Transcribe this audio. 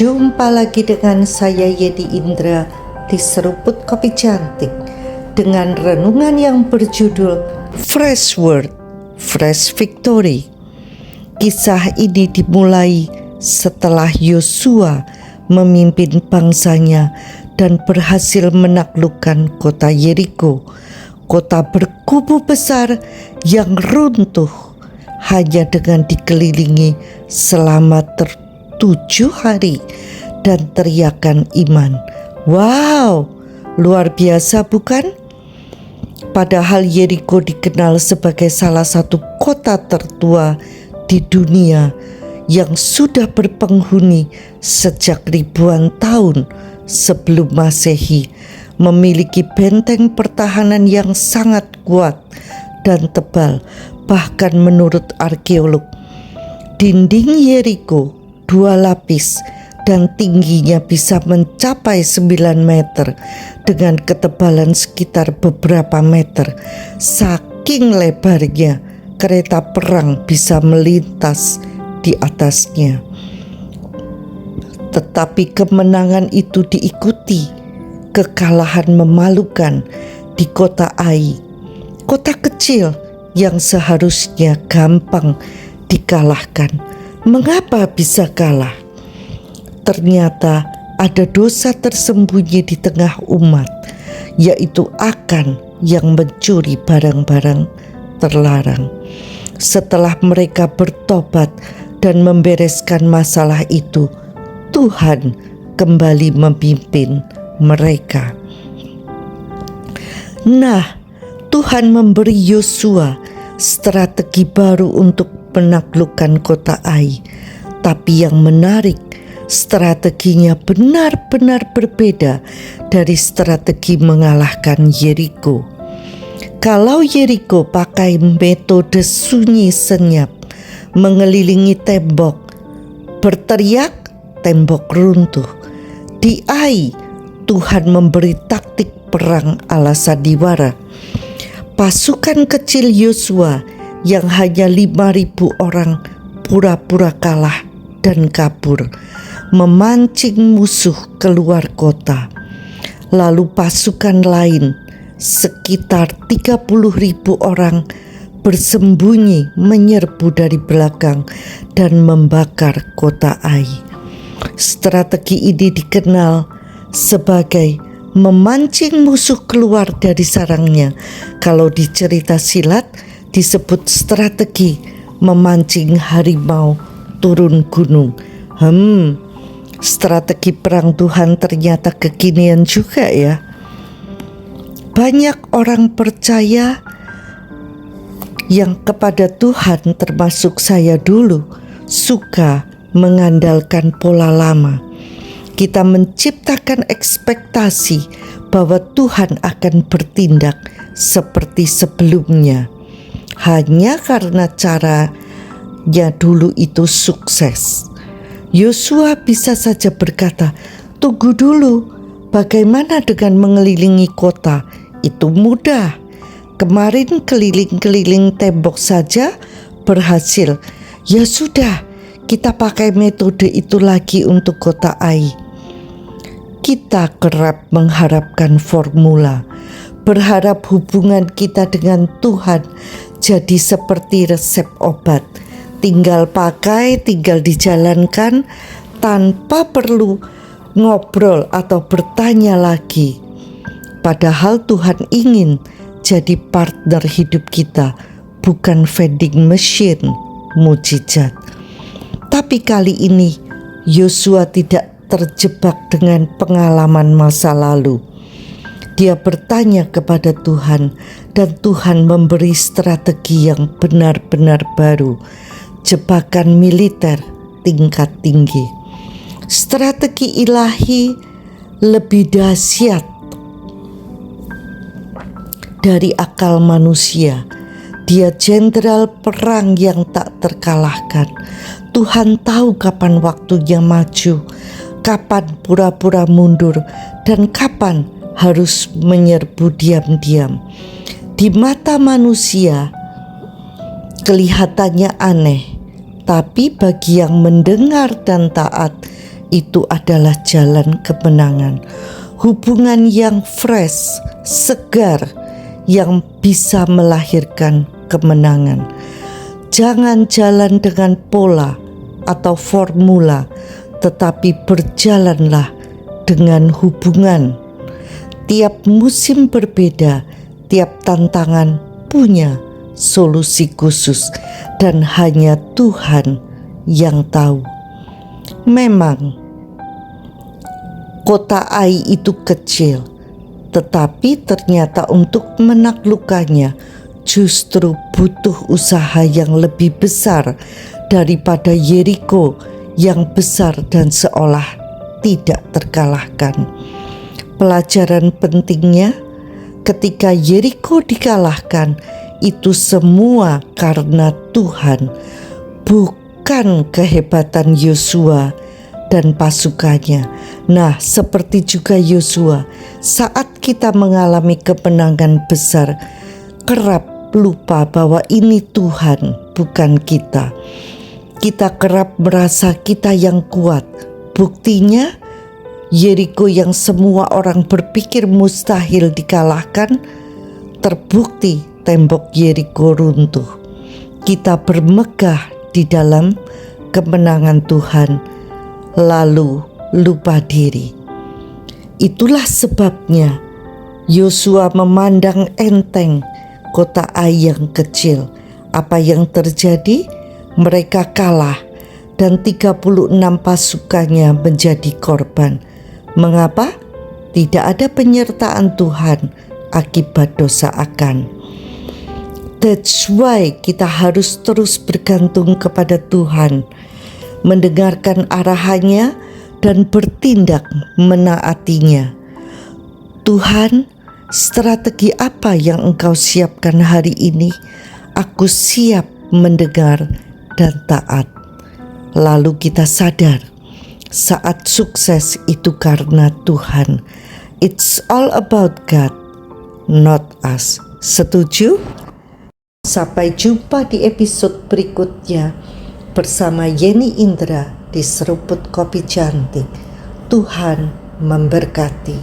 Jumpa lagi dengan saya Yedi Indra di Seruput Kopi Cantik dengan renungan yang berjudul Fresh Word, Fresh Victory. Kisah ini dimulai setelah Yosua memimpin bangsanya dan berhasil menaklukkan kota Yeriko, kota berkubu besar yang runtuh hanya dengan dikelilingi selama 7 hari dan teriakan iman. Wow, luar biasa bukan? Padahal Yeriko dikenal sebagai salah satu kota tertua di dunia yang sudah berpenghuni sejak ribuan tahun sebelum Masehi, memiliki benteng pertahanan yang sangat kuat dan tebal. Bahkan menurut arkeolog, dinding Yeriko 2 lapis dan tingginya bisa mencapai 9 meter dengan ketebalan sekitar beberapa meter. Saking lebarnya, kereta perang bisa melintas di atasnya. Tetapi kemenangan itu diikuti kekalahan memalukan di kota Ai, kota kecil yang seharusnya gampang dikalahkan. Mengapa bisa kalah? Ternyata ada dosa tersembunyi di tengah umat, yaitu Akan yang mencuri barang-barang terlarang. Setelah mereka bertobat dan membereskan masalah itu, Tuhan kembali memimpin mereka. Nah, Tuhan memberi Yosua strategi baru untuk menaklukkan kota Ai. Tapi yang menarik, strateginya benar-benar berbeda dari strategi mengalahkan Yeriko. Kalau Yeriko pakai metode sunyi senyap, mengelilingi tembok, berteriak, tembok runtuh. Di Ai, Tuhan memberi taktik perang ala sandiwara. Pasukan kecil Yosua yang hanya 5.000 orang pura-pura kalah dan kabur, memancing musuh keluar kota. Lalu pasukan lain sekitar 30.000 orang bersembunyi menyerbu dari belakang dan membakar kota Ai. Strategi ini dikenal sebagai memancing musuh keluar dari sarangnya. Kalau di cerita silat disebut strategi memancing harimau turun gunung. Strategi perang Tuhan ternyata kekinian juga ya. Banyak orang percaya yang kepada Tuhan, termasuk saya dulu, suka mengandalkan pola lama. Kita menciptakan ekspektasi bahwa Tuhan akan bertindak seperti sebelumnya, hanya karena caranya dulu itu sukses. Yosua bisa saja berkata, "Tunggu dulu, bagaimana dengan mengelilingi kota? Itu mudah. Kemarin keliling-keliling tembok saja berhasil. Ya sudah, kita pakai metode itu lagi untuk kota Ai." Kita kerap mengharapkan formula, berharap hubungan kita dengan Tuhan jadi seperti resep obat. Tinggal pakai, tinggal dijalankan tanpa perlu ngobrol atau bertanya lagi. Padahal Tuhan ingin jadi partner hidup kita, bukan vending machine mujizat. Tapi kali ini Yosua tidak terjebak dengan pengalaman masa lalu. Dia bertanya kepada Tuhan dan Tuhan memberi strategi yang benar-benar baru, jebakan militer tingkat tinggi. Strategi ilahi lebih dahsyat dari akal manusia. Dia jenderal perang yang tak terkalahkan. Tuhan tahu kapan waktunya maju, kapan pura-pura mundur, dan kapan harus menyerbu diam-diam. Di mata manusia kelihatannya aneh, tapi bagi yang mendengar dan taat, itu adalah jalan kemenangan. Hubungan yang fresh, segar, yang bisa melahirkan kemenangan. Jangan jalan dengan pola atau formula, tetapi berjalanlah dengan hubungan. Tiap musim berbeda, tiap tantangan punya solusi khusus, dan hanya Tuhan yang tahu. Memang kota Ai itu kecil, tetapi ternyata untuk menaklukkannya justru butuh usaha yang lebih besar daripada Yeriko yang besar dan seolah tidak terkalahkan. Pelajaran pentingnya, ketika Yeriko dikalahkan, itu semua karena Tuhan, bukan kehebatan Yosua dan pasukannya. Nah, seperti juga Yosua, saat kita mengalami kemenangan besar, kerap lupa bahwa ini Tuhan, bukan kita. Kita kerap merasa kita yang kuat. Buktinya, Yeriko yang semua orang berpikir mustahil dikalahkan, terbukti tembok Yeriko runtuh. Kita bermegah di dalam kemenangan Tuhan, lalu lupa diri. Itulah sebabnya Yosua memandang enteng kota Ai yang kecil. Apa yang terjadi? Mereka kalah dan 36 pasukannya menjadi korban. Mengapa? Tidak ada penyertaan Tuhan akibat dosa Akan. That's why kita harus terus bergantung kepada Tuhan, mendengarkan arahannya dan bertindak menaatinya. Tuhan, strategi apa yang Engkau siapkan hari ini? Aku siap mendengar dan taat. Lalu kita sadar, saat sukses itu karena Tuhan. It's all about God, not us. Setuju? Sampai jumpa di episode berikutnya bersama Yeni Indra di Seruput Kopi Cantik. Tuhan memberkati.